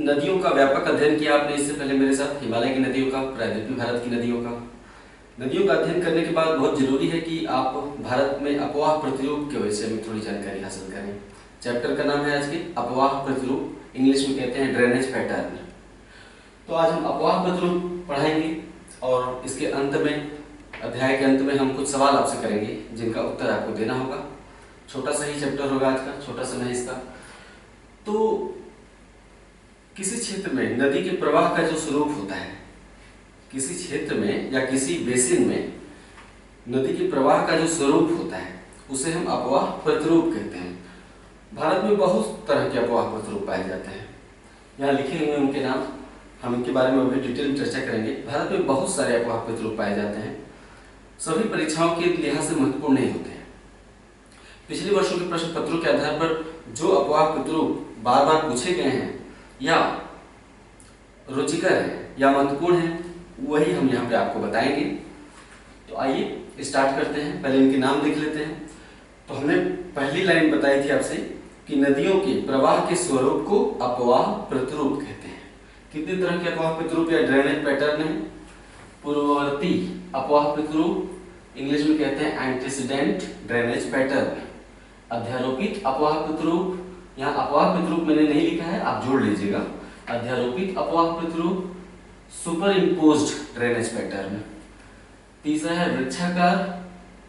नदियों का व्यापक अध्ययन किया आपने इससे पहले मेरे साथ, हिमालय की नदियों का, प्रायद्वीपीय भारत की नदियों का। नदियों का अध्ययन करने के बाद बहुत जरूरी है कि आप भारत में अपवाह प्रतिरूप के विषय में थोड़ी जानकारी हासिल करें। चैप्टर का नाम है आज के अपवाह प्रतिरूप, इंग्लिश में कहते हैं ड्रेनेज पैटर्न। तो आज हम अपवाह प्रतिरूप पढ़ाएंगे और इसके अंत में, अध्याय के अंत में हम कुछ सवाल आपसे करेंगे जिनका उत्तर आपको देना होगा। छोटा सा ही चैप्टर होगा आज का, छोटा सा है इसका। तो किसी क्षेत्र में नदी के प्रवाह का जो स्वरूप होता है, किसी क्षेत्र में या किसी बेसिन में नदी के प्रवाह का जो स्वरूप होता है उसे हम अपवाह प्रतिरूप कहते हैं। भारत में बहुत तरह के अपवाह प्रतिरूप पाए जाते हैं, यहाँ लिखे हुए उनके नाम, हम इनके बारे में अभी डिटेल में चर्चा करेंगे। भारत में बहुत सारे अपवाह प्रतिरूप पाए जाते हैं, सभी परीक्षाओं के लिहाज से महत्वपूर्ण नहीं होते हैं। पिछले वर्षों के प्रश्न पत्रों के आधार पर जो अपवाह प्रतिरूप बार बार पूछे गए हैं या रुचिकर है या महत्वपूर्ण है, वही हम यहाँ पे आपको बताएंगे। तो आइए स्टार्ट करते हैं, पहले इनके नाम देख लेते हैं। तो हमने पहली लाइन बताई थी आपसे कि नदियों के प्रवाह के स्वरूप को अपवाह प्रतिरूप कहते हैं। कितने तरह के अपवाह प्रतिरूप या ड्रेनेज पैटर्न है? पूर्ववर्ती अपवाह प्रतिरूप, इंग्लिश में कहते हैं एंटीसीडेंट ड्रेनेज पैटर्न। अध्यारोपित अपवाह प्रतिरूप, यहाँ अपवाह प्रतिरूप मैंने नहीं लिखा है, आप जोड़ लीजिएगा। अध्यारोपित अपवाह प्रतिरूप, सुपर इम्पोज्ड ड्रेनेज पैटर्न। तीसरा है वृक्षाकार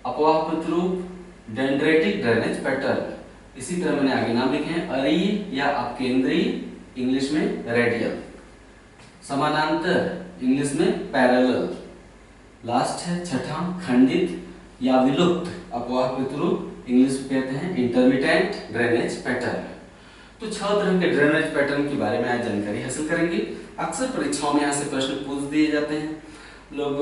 अपवाह प्रतिरूप, डेंड्रेटिक ड्रेनेज पैटर्न। इसी तरह मैंने आगे नाम लिखे हैं, अरीय या अपकेंद्रीय, इंग्लिश में रेडियल। समानांतर, इंग्लिश में पैरेलल। लास्ट है छठा खंडित या विलुप्त अपवाह प्रतिरूप, इंग्लिश में कहते हैं इंटरमिटेंट ड्रेनेज पैटर्न। तो 6 तरह के ड्रेनेज पैटर्न के बारे में आज जानकारी हासिल करेंगे। अक्सर परीक्षाओं में यहाँ से प्रश्न पूछ दिए जाते हैं। लोग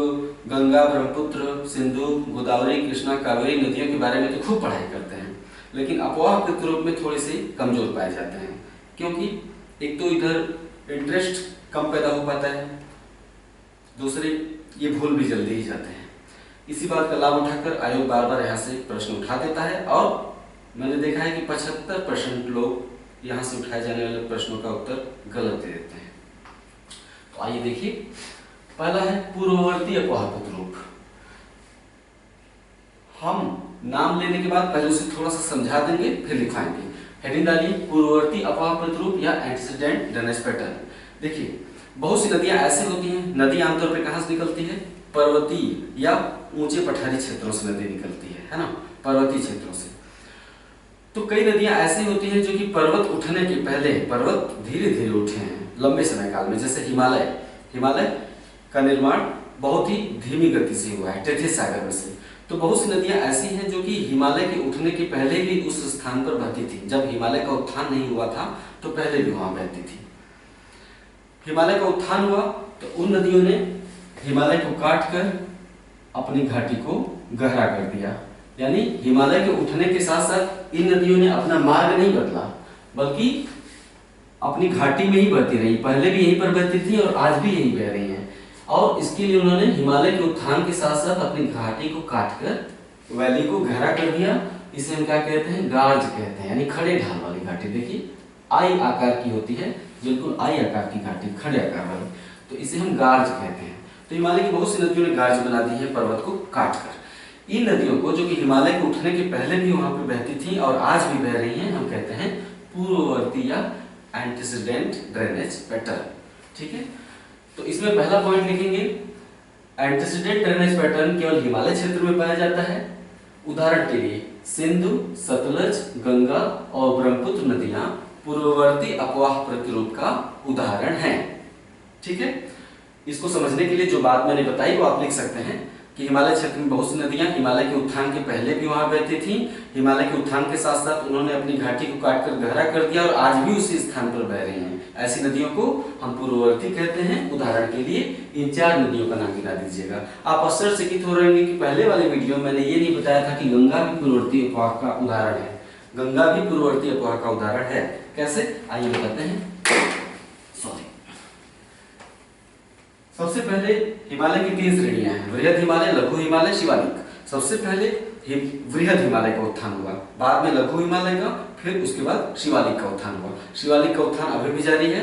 गंगा, ब्रह्मपुत्र, सिंधु, गोदावरी, कृष्णा, कावेरी नदियों के बारे में तो खूब पढ़ाई करते हैं, लेकिन अपवाह प्रतिरूप में थोड़े से कमजोर पाए जाते हैं, क्योंकि एक तो इधर इंटरेस्ट कम पैदा हो पाता है, दूसरे ये भूल भी जल्दी ही जाते हैं। इसी बात का लाभ उठाकर आयोग बार बार यहाँ से प्रश्न उठा देता है और मैंने देखा है कि 75% लोग यहाँ से उठाए जाने वाले प्रश्नों का उत्तर गलत दे देते हैं। तो आइए देखिए, पहला है पूर्ववर्ती अपवाह प्रतिरूप। हम नाम लेने के बाद पहले उसे थोड़ा सा समझा देंगे, फिर लिखवाएंगे। हेडिंग डालिए, पूर्ववर्ती अपवाह प्रतिरूप या एंटीसीडेंट ड्रेनेज पैटर्न। देखिए, बहुत सी नदियां ऐसी होती हैं, नदी आमतौर पर कहाँ से निकलती है? पर्वतीय या ऊंचे पठारी क्षेत्रों से नदी निकलती है ना, पर्वतीय क्षेत्रों से। तो कई नदियां ऐसी होती हैं जो कि पर्वत उठने के पहले, पर्वत धीरे धीरे उठे हैं लंबे समय काल में, जैसे हिमालय का निर्माण बहुत ही धीमी गति से हुआ है टेथिस सागर में से। तो बहुत सी नदियां ऐसी हैं जो कि हिमालय के उठने के पहले भी उस स्थान पर बहती थी। जब हिमालय का उत्थान नहीं हुआ था तो पहले भी वहां बहती थी। हिमालय का उत्थान हुआ तो उन नदियों ने हिमालय को काट कर अपनी घाटी को गहरा कर दिया, यानी हिमालय के उठने के साथ साथ इन नदियों ने अपना मार्ग नहीं बदला, बल्कि अपनी घाटी में ही बहती रही। पहले भी यहीं पर बहती थी और आज भी यहीं बह रही हैं। और इसके लिए उन्होंने हिमालय के उत्थान के साथ साथ अपनी घाटी को काटकर वैली को गहरा कर दिया। इसे हम क्या कहते हैं? गार्ज कहते हैं, यानी खड़े ढाल वाली घाटी। देखिए, आई आकार की होती है, बिल्कुल आई आकार की घाटी, खड़े आकार वाली, तो इसे हम गार्ज कहते हैं। तो हिमालय की बहुत सी नदियों ने गार्ज बना दी है पर्वत को काटकर। इन नदियों को, जो कि हिमालय के उठने के पहले भी वहां पर बहती थी और आज भी बह रही हैं, हम कहते हैं पूर्ववर्ती या एंटीसीडेंट ड्रेनेज पैटर्न। ठीक है, तो इसमें पहला पॉइंट लिखेंगे, एंटीसीडेंट ड्रेनेज पैटर्न केवल हिमालय क्षेत्र में पाया जाता है। उदाहरण के लिए सिंधु, सतलज, गंगा और ब्रह्मपुत्र नदियां पूर्ववर्ती अपवाह प्रतिरूप का उदाहरण हैं। ठीक है, इसको समझने के लिए जो बात मैंने बताई वो आप लिख सकते हैं कि हिमालय क्षेत्र में बहुत सी नदियां हिमालय के उत्थान के पहले भी वहां बहती थी। हिमालय के उत्थान के साथ साथ उन्होंने अपनी घाटी को काटकर गहरा कर दिया और आज भी उसी स्थान पर बह रही हैं। ऐसी नदियों को हम पूर्ववर्ती कहते हैं। उदाहरण के लिए इन 4 नदियों का नाम गिना दीजिएगा। आप आश्चर्यचकित हो रहेंगे कि पहले वाले वीडियो में मैंने ये नहीं बताया था कि गंगा भी पूर्ववर्ती अपवाह का उदाहरण है। गंगा भी पूर्ववर्ती अपवाह का उदाहरण है। कैसे, आइए बताते हैं। सबसे पहले हिमालय की 3 श्रेणियां हैं, वृहद हिमालय, लघु हिमालय, शिवालिक। सबसे पहले वृहद हिमालय का उत्थान हुआ, बाद में लघु हिमालय का, फिर उसके बाद शिवालिक का उत्थान हुआ। शिवालिक का उत्थान अभी भी जारी है।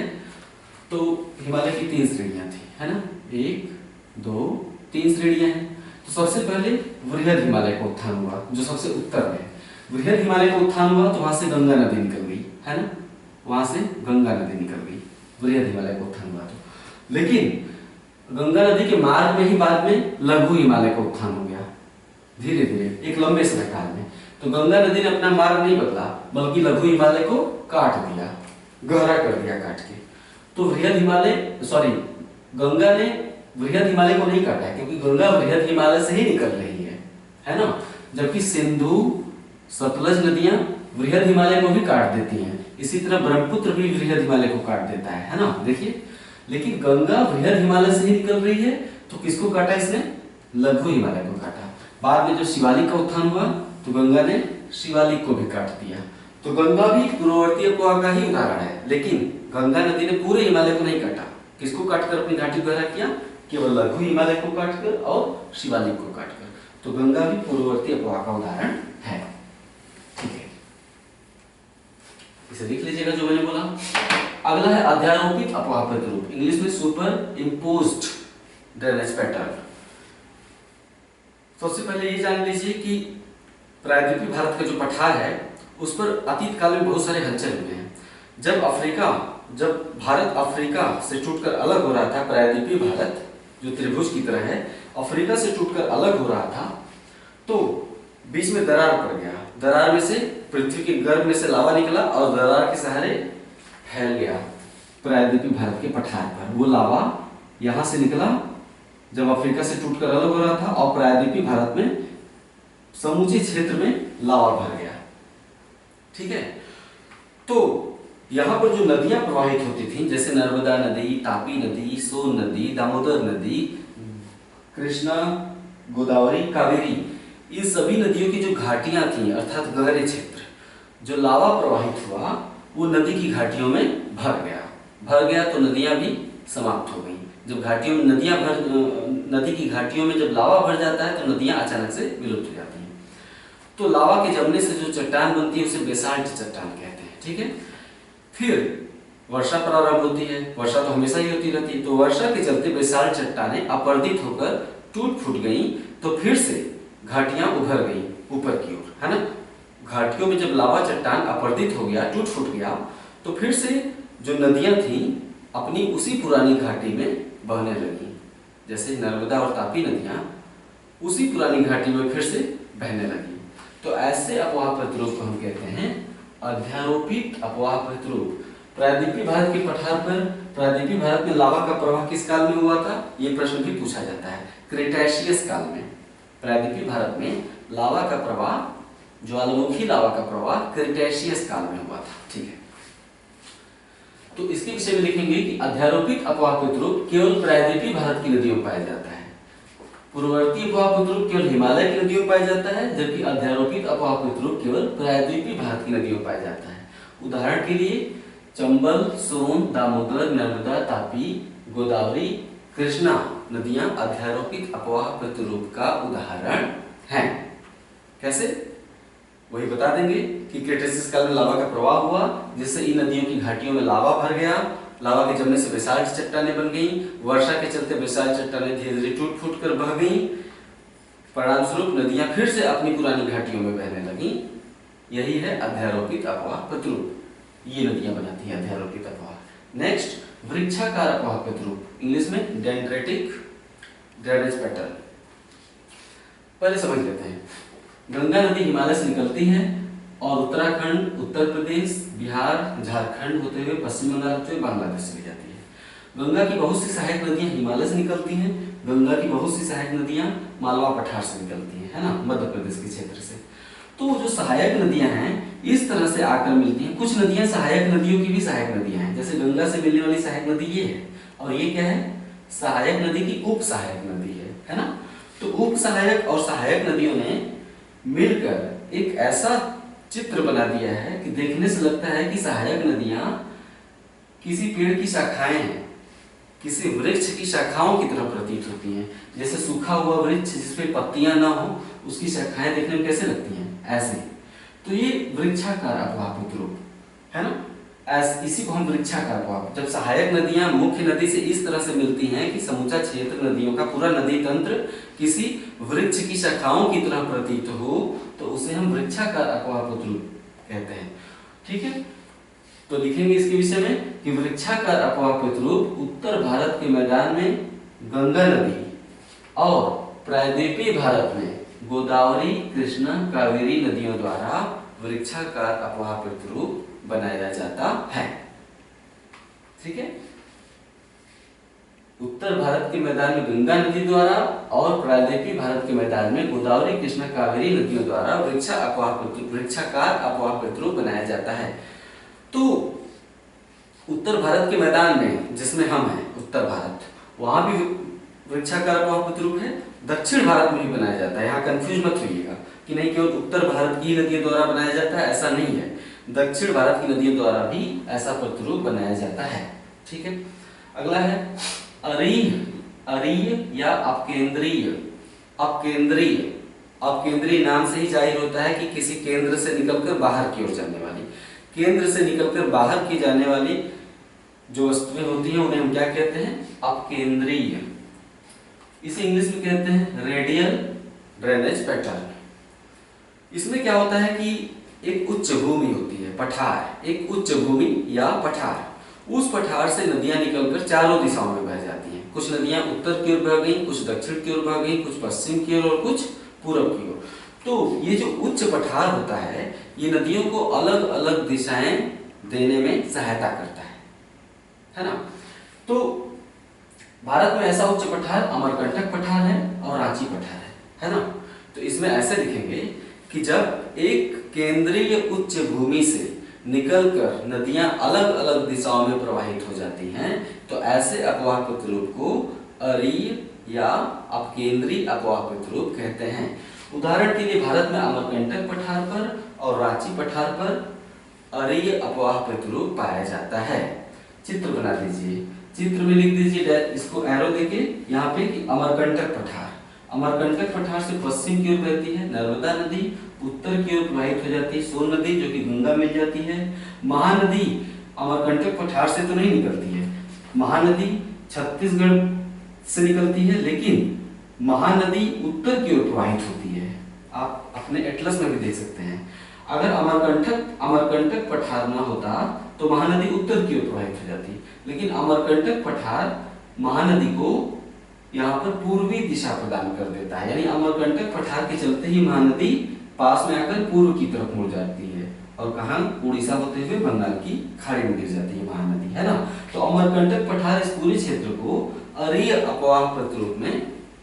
तो हिमालय की 3 श्रेणियां थी, है ना, 1 2 3 श्रेणियां हैं। तो सबसे पहले वृहद हिमालय का उत्थान हुआ, जो सबसे उत्तर में है। वृहद हिमालय का उत्थान हुआ तो वहां से गंगा नदी निकल गई, है ना, वहां से गंगा नदी निकल गई, वृहद हिमालय का उत्थान हुआ तो। लेकिन गंगा नदी के मार्ग में ही बाद में लघु हिमालय का उत्थान हो गया, धीरे धीरे एक लंबे समय काल में। तो गंगा नदी ने अपना मार्ग नहीं बदला, बल्कि लघु हिमालय को काट दिया, गहरा कर दिया काट के। तो वृहद हिमालय, सॉरी, गंगा ने वृहद हिमालय को नहीं काटा, क्योंकि गंगा वृहद हिमालय से ही निकल रही है ना, जबकि सिंधु सतलज नदियां वृहद हिमालय को भी काट देती हैं। इसी तरह ब्रह्मपुत्र भी वृहद हिमालय को काट देता है ना, देखिए। लेकिन गंगा वृहद हिमालय से ही निकल रही है, तो किसको काटा इसने? लघु हिमालय को काटा। बाद में जब शिवालिक का उत्थान हुआ तो गंगा ने शिवालिक को भी काट दिया। तो गंगा भी पूर्ववर्ती अपवाह का ही उदाहरण है, लेकिन गंगा नदी ने पूरे हिमालय को नहीं काटा। किसको काटकर अपनी घाटी गहरा किया? केवल लघु हिमालय को काटकर और शिवालिक को काटकर। तो गंगा भी पूर्ववर्ती अपवाह का उदाहरण है, ठीक है, इसे लिख लीजिएगा जो मैंने बोला। अगला है अध्यारोपित अपवाह प्रतिरूप, इंग्लिश में सुपर इम्पोज्ड ड्रेनेज पैटर्न। सबसे पहले ये जान लीजिए कि प्रायद्वीपीय भारत का जो पठार है उस पर अतीत काल में बहुत सारे हलचल हुए हैं। जब भारत अफ्रीका से टूटकर अलग हो रहा था, प्रायद्वीपीय भारत जो त्रिभुज की तरह है, अफ्रीका से टूटकर अलग हो रहा था, तो बीच में दरार पड़ गया। दरार में से पृथ्वी के गर्भ में से लावा निकला और दरार के सहारे फैल गया प्रायद्वीपीय भारत के पठार पर। वो लावा यहां से निकला जब अफ्रीका से टूटकर अलग हो रहा था, और प्रायद्वीपीय भारत में समूचे क्षेत्र में लावा भर गया, ठीक है। तो यहाँ पर जो नदियां प्रवाहित होती थी, जैसे नर्मदा नदी, तापी नदी, सोन नदी, दामोदर नदी, कृष्णा, गोदावरी, कावेरी, इन सभी नदियों की जो घाटियां थी, अर्थात गहरे क्षेत्र, जो लावा प्रवाहित हुआ वो नदी की घाटियों में भर गया तो नदियां भी समाप्त हो गई। जब घाटियों में नदी की घाटियों में जब लावा भर जाता है तो नदियां अचानक से विलुप्त हो जाती हैं। तो लावा के जमने से जो चट्टान बनती है उसे बेसाल्ट चट्टान कहते हैं, ठीक है। फिर वर्षा प्रारंभ होती है, वर्षा तो हमेशा ही होती रहती है, तो वर्षा के चलते बेसाल्ट चट्टानें अपर्दित होकर टूट फूट गई, तो फिर से घाटियां उभर गई ऊपर की ओर, है ना। घाटियों में जब लावा चट्टान अपर्दित हो गया, टूट फूट गया, तो फिर से जो नदियां थी अपनी उसी पुरानी घाटी में बहने लगी। जैसे नर्मदा और तापी नदियां उसी पुरानी घाटी में फिर से बहने लगी। तो ऐसे अपवाह प्रतिरूप को हम कहते हैं अध्यारोपित अपवाह प्रतिरूप। प्रायद्वीपीय भारत के पठार पर प्रायद्वीपीय भारत में लावा का प्रवाह किस काल में हुआ था, ये प्रश्न भी पूछा जाता है। क्रेटेशियस काल में प्रायद्वीपीय भारत में लावा का प्रवाह, ज्वालामुखी लावा का प्रवाह क्रेटेशियस काल में हुआ था, ठीक है। तो इसके विषय में लिखेंगे कि अध्यारोपित अपवाह प्रतिरूप केवल प्रायद्वीपीय भारत की नदियों में पाया जाता है। पूर्ववर्ती अपवाह प्रतिरूप केवल हिमालय की नदियों में पाया जाता है, जबकि अध्यारोपित अपवाह प्रतिरूप केवल प्रायद्वीपीय भारत की नदियों में पाया जाता है। उदाहरण के लिए चंबल, सोन, दामोदर, नर्मदा, तापी, गोदावरी, कृष्णा नदियां अध्यारोपित अपवाह प्रतिरूप का उदाहरण हैं। कैसे? वही बता देंगे कि क्रेटेशियस काल में लावा का प्रवाह हुआ, जिससे इन नदियों की घाटियों में लावा भर गया, लावा के जमने से बेसाल्ट चट्टानें बन गई, वर्षा के चलते बेसाल्ट चट्टानें धीरे धीरे टूट फूट कर बह गई, परिणाम स्वरूप नदियां फिर से अपनी पुरानी घाटियों में बहने लगी। यही है अध्यारोपित अपवाह प्रतिरूप, ये नदियां बनाती हैं अध्यारोपित अपवाह। नेक्स्ट, वृक्षाकार अपवाह प्रतिरूप, इंग्लिश में डेंड्रेटिक ड्रेनेज पैटर्न। पहले समझ लेते हैं। गंगा नदी हिमालय से निकलती है और उत्तराखंड, उत्तर प्रदेश, बिहार, झारखंड होते हुए पश्चिम बंगाल होते हुए बांग्लादेश चली जाती है। गंगा की बहुत सी सहायक नदियां हिमालय से निकलती हैं। गंगा की बहुत सी सहायक नदियां मालवा पठार से निकलती हैं, है ना, मध्य प्रदेश के क्षेत्र से। तो जो सहायक नदियां हैं इस तरह से आकर मिलती हैं। कुछ नदियां सहायक नदियों की भी सहायक नदियां हैं, जैसे गंगा से मिलने वाली सहायक नदी ये है, और ये क्या है, सहायक नदी की उप सहायक नदी है ना। तो उप सहायक और सहायक नदियों ने मिलकर एक ऐसा चित्र बना दिया है कि देखने से लगता है कि सहायक नदियां किसी पेड़ की शाखाएं हैं, किसी वृक्ष की शाखाओं की तरह प्रतीत होती हैं। जैसे सूखा हुआ वृक्ष जिसपे पत्तियां ना हो, उसकी शाखाएं देखने में कैसे लगती हैं, ऐसे। तो ये वृक्षाकार अपवाह प्रतिरूप है ना। इसी को हम वृक्षाकार प्रवाह, जब सहायक नदियां मुख्य नदी से इस तरह से मिलती हैं कि समूचा क्षेत्र नदियों का पूरा नदी तंत्र किसी वृक्ष की शाखाओं की तरह प्रतीत हो, तो उसे हम वृक्षाकार अपवाह प्रतिरूप कहते हैं। ठीक है, तो लिखेंगे इसके विषय में कि वृक्षाकार अपवाह प्रतिरूप उत्तर भारत के मैदान में गंगा नदी और प्रायद्वीपीय भारत में गोदावरी, कृष्णा, कावेरी नदियों द्वारा वृक्षाकार अपवाह प्रतिरूप बनाया जाता है। ठीक है, उत्तर भारत के मैदान में गंगा नदी द्वारा और प्रायद्वीपीय भारत के मैदान में गोदावरी, कृष्णा, कावेरी नदियों द्वारा वृक्षाकार अपवाह प्रतिरूप बनाया जाता है। तो उत्तर भारत के मैदान में जिसमें हम हैं उत्तर भारत, वहां भी वृक्षाकार अपवाह प्रतिरूप है, दक्षिण भारत में भी बनाया जाता है। यहाँ कंफ्यूज मत होइएगा कि नहीं केवल उत्तर भारत की नदियों द्वारा बनाया जाता है, ऐसा नहीं है, दक्षिण भारत की नदियों द्वारा भी ऐसा प्रतिरूप बनाया जाता है। ठीक है, अगला है अरीय या अपकेंद्रीय। अपकेंद्रीय नाम से ही जाहिर होता है कि किसी केंद्र से निकलकर बाहर की ओर जाने वाली, केंद्र से निकलकर बाहर की जाने वाली जो वस्तुएं होती हैं उन्हें हम क्या कहते हैं? अपकेंद्रीय। इसे इंग्लिश में कहते हैं रेडियल ड्रेनेज पैटर्न। इसमें क्या होता है कि एक उच्च भूमि होती है, पठार, एक उच्च भूमि या पठार, उस पठार से नदियां निकलकर चारों दिशाओं में बह जाती हैं। कुछ नदियां उत्तर की ओर बह गई, कुछ दक्षिण की ओर बह गई, कुछ पश्चिम की ओर और कुछ पूर्व की ओर। तो ये जो उच्च पठार होता है ये नदियों को अलग अलग दिशाएं देने में सहायता करता है ना। तो भारत में ऐसा उच्च पठार अमरकंटक पठार है और रांची पठार है ना। तो इसमें ऐसे लिखेंगे कि जब एक केंद्रीय उच्च भूमि से निकलकर नदियां अलग अलग दिशाओं में प्रवाहित हो जाती हैं तो ऐसे अपवाह प्रतिरूप को अरीय या अपकेंद्रीय अपवाह प्रतिरूप कहते हैं। उदाहरण के लिए भारत में अमरकंटक पठार पर और रांची पठार पर अरीय अपवाह प्रतिरूप पाया जाता है। चित्र बना दीजिए, चित्र में लिख दीजिए, इसको एरो देके यहाँ पे कि अमरकंटक पठार, अमरकंटक पठार से पश्चिम की ओर बहती है नर्मदा नदी, उत्तर की ओर प्रवाहित हो जाती है सोन नदी जो कि गंगा मिल जाती है। महानदी अमरकंटक पठार से तो नहीं निकलती है, महानदी छत्तीसगढ़ से निकलती है, लेकिन महानदी उत्तर की ओर प्रवाहित होती है। आप अपने एटलस में भी देख सकते हैं। अगर अमरकंटक पठार न होता तो महानदी उत्तर की ओर प्रवाहित हो जाती, लेकिन अमरकंटक पठार महानदी को यहाँ पर पूर्वी दिशा प्रदान कर देता है, यानी अमरकंटक पठार के चलते ही महानदी पास में आकर पूर्व की तरफ मुड़ जाती है और कहाँ उड़ीसा होते हुए बंगाल की खाड़ी में गिर जाती है महानदी, है ना। तो अमरकंटक पठार इस पूरे क्षेत्र को अरीय अपवाह प्रतिरूप में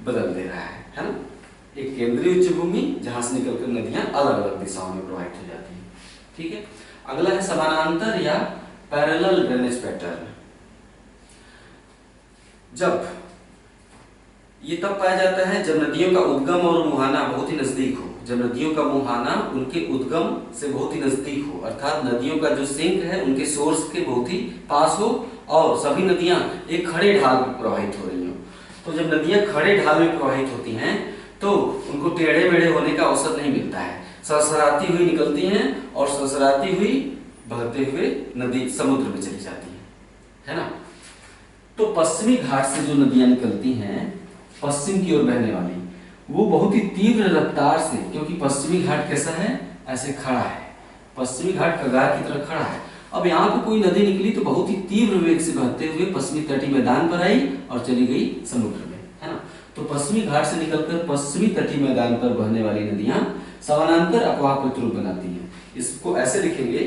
बदल दे रहा है ना। एक केंद्रीय उच्च भूमि जहां से निकलकर नदियां अलग अलग दिशाओं में प्रवाहित हो जाती हैं। ठीक है, अगला है समानांतर या पैरेलल ड्रेनेज पैटर्न। जब ये तब पाया जाता है जब नदियों का उद्गम और मुहाना बहुत ही नजदीक हो, जब नदियों का मुहाना उनके उद्गम से बहुत ही नजदीक हो, अर्थात नदियों का जो सिंक है उनके सोर्स के बहुत ही पास हो और सभी नदियां एक खड़े ढाल में प्रवाहित हो रही हो। तो जब नदियां खड़े ढाल में प्रवाहित होती हैं तो उनको टेढ़े मेढ़े होने का अवसर नहीं मिलता है, सरसराती हुई निकलती हैं और सरसराती हुई बहते हुए नदी समुद्र में चली जाती है ना। तो पश्चिमी घाट से जो नदियां निकलती हैं पश्चिम की ओर बहने वाली, वो बहुत ही तीव्र रफ्तार से, क्योंकि पश्चिमी घाट कैसा है, ऐसे खड़ा है, पश्चिमी घाट कगार की तरह खड़ा है। अब यहाँ पे कोई नदी निकली तो बहुत ही तीव्र वेग से बहते हुए पश्चिमी तटीय मैदान पर आई और चली गई समुद्र में, है ना। तो पश्चिमी घाट से निकलकर पश्चिमी तटीय मैदान पर बहने वाली नदियां समानांतर अपवाह प्रतिरूप बनाती हैं। इसको ऐसे लिखेंगे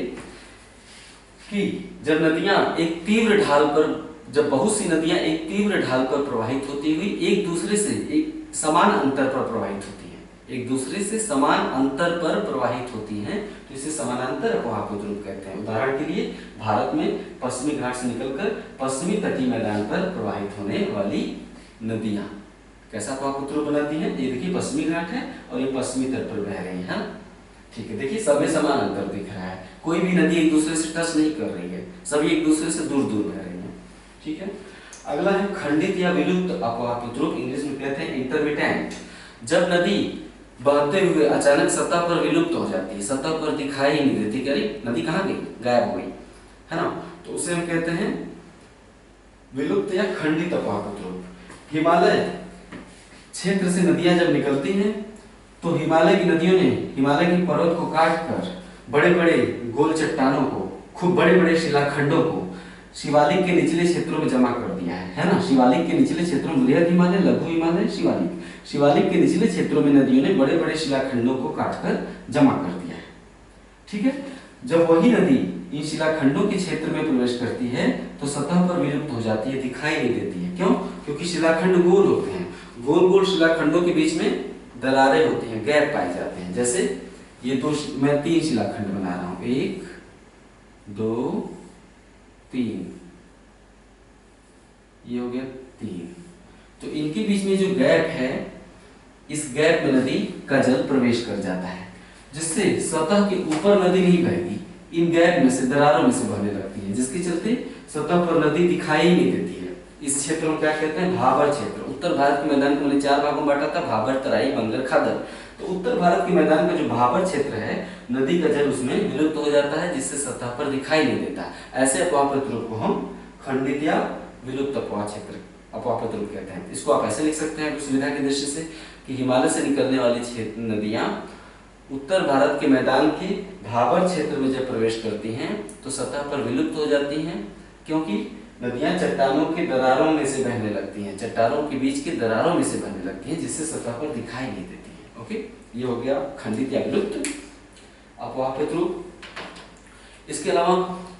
कि जब नदियां एक तीव्र ढाल पर, जब बहुत सी नदियां एक तीव्र ढाल पर प्रवाहित होती हुई एक दूसरे से एक समान अंतर पर प्रवाहित होती हैं, एक दूसरे से समान अंतर पर प्रवाहित होती हैं, तो इसे समानांतर अपवाह प्रतिरूप कहते हैं। उदाहरण के लिए भारत में पश्चिमी घाट से निकलकर पश्चिमी तटीय मैदान पर प्रवाहित होने वाली नदियां कैसा अपवाह प्रतिरूप बनाती हैं? ये देखिए पश्चिमी घाट है और ये पश्चिमी तट पर बह रही है, ठीक है। देखिए सब में समान अंतर दिख रहा है, कोई भी नदी एक दूसरे से टच नहीं कर रही है, सभी एक दूसरे से दूर दूर बह रही है, ठीक है। अगला है खंडित या विलुप्त अपवाह प्रतिरूप, इंग्लिश में कहते हैं इंटरमिटेंट। जब नदी बहते हुए अचानक सतह पर विलुप्त हो जाती है, सतह पर दिखाई ही नहीं देती, कह रही नदी कहाँ गई, गायब हो गई, है ना, तो उसे हम कहते हैं विलुप्त या खंडित अफवाह प्रतिरूप। हिमालय क्षेत्र से नदियां जब निकलती हैं तो हिमालय की नदियों ने हिमालय की पर्वत को काटकर बड़े बड़े गोल चट्टानों को, खूब बड़े बड़े शिलाखंडों को शिवालिक के निचले क्षेत्रों में जमा कर दिया है ना। शिवालिक के निचले क्षेत्रों में बृहद हिमालय, लघु हिमालय, शिवालिक, शिवालिक के निचले क्षेत्रों में नदियों ने बड़े बड़े शिलाखंडों को काटकर जमा कर दिया है। ठीक है, जब वही नदी इन शिलाखंडों के क्षेत्र में प्रवेश करती है तो सतह पर विलुप्त हो जाती है, दिखाई नहीं देती है। क्यों? क्योंकि शिलाखंड गोल होते हैं, गोल गोल शिलाखंडों के बीच में दरारें होती हैं, गैप पाए जाते हैं। जैसे ये दो, मैं 3 शिलाखंड बना रहा हूं, 1 2 3, ये हो गया 3। तो इनके बीच में जो गैप है, इस गैप में नदी का जल प्रवेश कर जाता है, जिससे सतह के ऊपर नदी नहीं बहती, इन गैप में से, दरारों में से बहने लगती है, जिसके चलते सतह पर नदी दिखाई नहीं देती है। इस क्षेत्र में क्या कहते हैं? भाबर क्षेत्र। उत्तर भारत के मैदान को मैंने 4 भागों में बांटा था, भाबर, तराई, बंगर, खादर। तो उत्तर भारत के मैदान का जो भाबर क्षेत्र है, नदी का जल उसमें विलुप्त हो जाता है, जिससे सतह पर दिखाई नहीं देता। ऐसे अफवाह प्रतिरूप को हम खंडित या विलुप्त अफवाह क्षेत्र, अफवाह प्रतिरूप कहते हैं। इसको आप ऐसे लिख सकते हैं सुविधा की दृष्टि से कि हिमालय से निकलने वाली नदियां उत्तर भारत के मैदान के भाबर क्षेत्र में जब प्रवेश करती हैं तो सतह पर विलुप्त हो जाती हैं, क्योंकि नदियां चट्टानों के दरारों में से बहने लगती हैं, चट्टानों के बीच के दरारों में से बहने लगती हैं, जिससे सतह पर दिखाई नहीं देती है। ओके, ये हो गया खंडित या विलुप्त अफवाह प्रतिरूप। इसके अलावा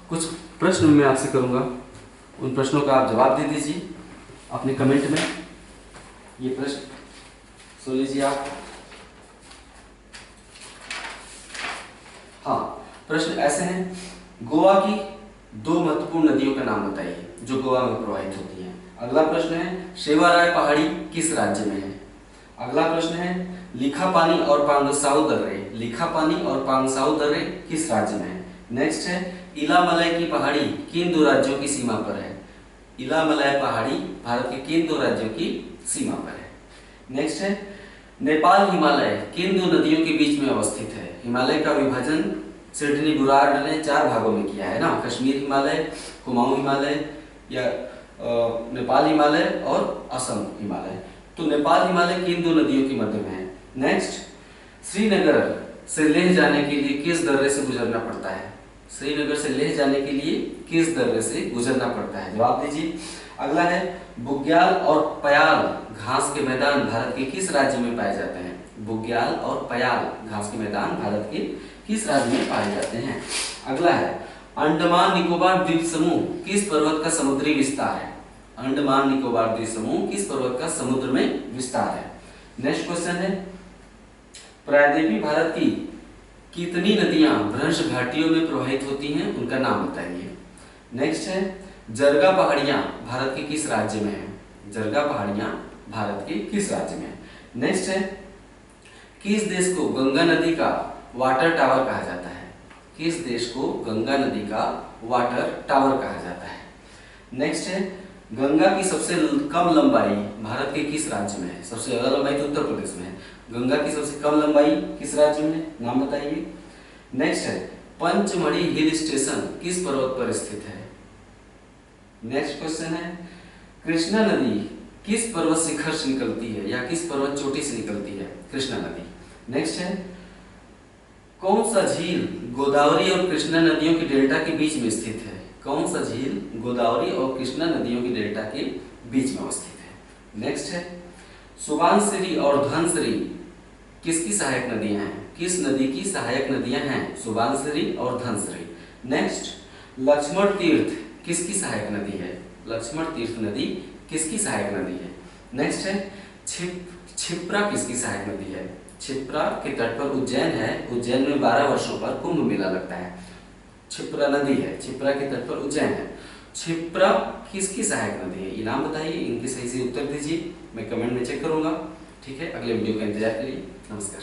कुछ प्रश्न मैं आपसे करूंगा, उन प्रश्नों का आप जवाब दे दीजिए अपने कमेंट में। ये प्रश्न सुन लीजिए आप। हाँ, प्रश्न ऐसे हैं, गोवा की 2 महत्वपूर्ण नदियों का नाम बताइए जो गोवा में प्रवाहित होती हैं। अगला प्रश्न है, शेवाराय पहाड़ी किस राज्य में है? अगला प्रश्न है, लिखापानी और पांगसाउ दर्रे, लिखापानी और पांगसाउ दर्रे किस राज्य में है? नेक्स्ट है, इलामलय की पहाड़ी किन 2 राज्यों की सीमा पर है? इलामलय पहाड़ी भारत के किन 2 राज्यों की सीमा पर है? नेक्स्ट है, नेपाल हिमालय किन 2 नदियों के बीच में अवस्थित है? हिमालय का विभाजन सिडनी बुरार्ड ने 4 भागों में किया है ना, कश्मीर हिमालय, कुमाऊं हिमालय, या नेपाल हिमालय और असम हिमालय। तो नेपाल हिमालय किन 2 नदियों के मध्य में है? नेक्स्ट, श्रीनगर से लेह जाने के लिए किस दर्रे से गुजरना पड़ता है? श्रीनगर से लेह जाने के लिए किस दर्रे से गुजरना पड़ता है? जवाब दीजिए। अगला है, बुग्याल और पयाल घास के मैदान भारत के किस राज्य में पाए जाते हैं? बुग्याल और पयाल घास के मैदान भारत के किस राज्य में पाए जाते हैं? अगला है, अंडमान निकोबार द्वीप समूह किस पर्वत का समुद्री विस्तार है? अंडमान निकोबार द्वीप समूह किस पर्वत का समुद्र में विस्तार है? नेक्स्ट क्वेश्चन है, प्रायद्वीपीय भारत की कितनी नदियां भ्रंश घाटियों में प्रवाहित होती हैं, उनका नाम बताइए। नेक्स्ट है, जरगा पहाड़ियां भारत के किस राज्य में है? जरगा पहाड़ियां भारत के किस राज्य में है? नेक्स्ट है, किस देश को गंगा नदी का वाटर टावर कहा जाता है? किस देश को गंगा नदी का वाटर टावर कहा जाता है? नेक्स्ट है, गंगा की सबसे कम लंबाई भारत के किस राज्य में है? सबसे ज्यादा लंबाई तो उत्तर प्रदेश में है, गंगा की सबसे कम लंबाई किस राज्य में है? नाम बताइए। नेक्स्ट है, पंचमढ़ी हिल स्टेशन किस पर्वत पर स्थित है? नेक्स्ट क्वेश्चन है, कृष्णा नदी किस पर्वत शिखर से निकलती है या किस पर्वत चोटी से निकलती है? कृष्णा नदी। नेक्स्ट है, कौन सा झील गोदावरी और कृष्णा नदियों की डेल्टा के बीच में स्थित है? कौन सा झील गोदावरी और कृष्णा नदियों की डेल्टा के बीच में अवस्थित है? नेक्स्ट है, सुबानसिरी और धनसिरी किसकी सहायक नदियां हैं? किस नदी की सहायक नदियां हैं सुबानसिरी और धनसिरी? नेक्स्ट, लक्ष्मण तीर्थ किसकी सहायक नदी है? लक्ष्मण तीर्थ नदी किसकी सहायक नदी है? नेक्स्ट है, क्षिप्रा किसकी सहायक नदी है? क्षिप्रा के तट पर उज्जैन है, उज्जैन में 12 वर्षों पर कुंभ मेला लगता है, क्षिप्रा नदी है, क्षिप्रा के तट पर उज्जैन है। क्षिप्रा किसकी सहायक नदी है? ये नाम बताइए, इनके सही से उत्तर दीजिए, मैं कमेंट में चेक करूंगा। ठीक है, अगले वीडियो का इंतजार करिए। नमस्कार।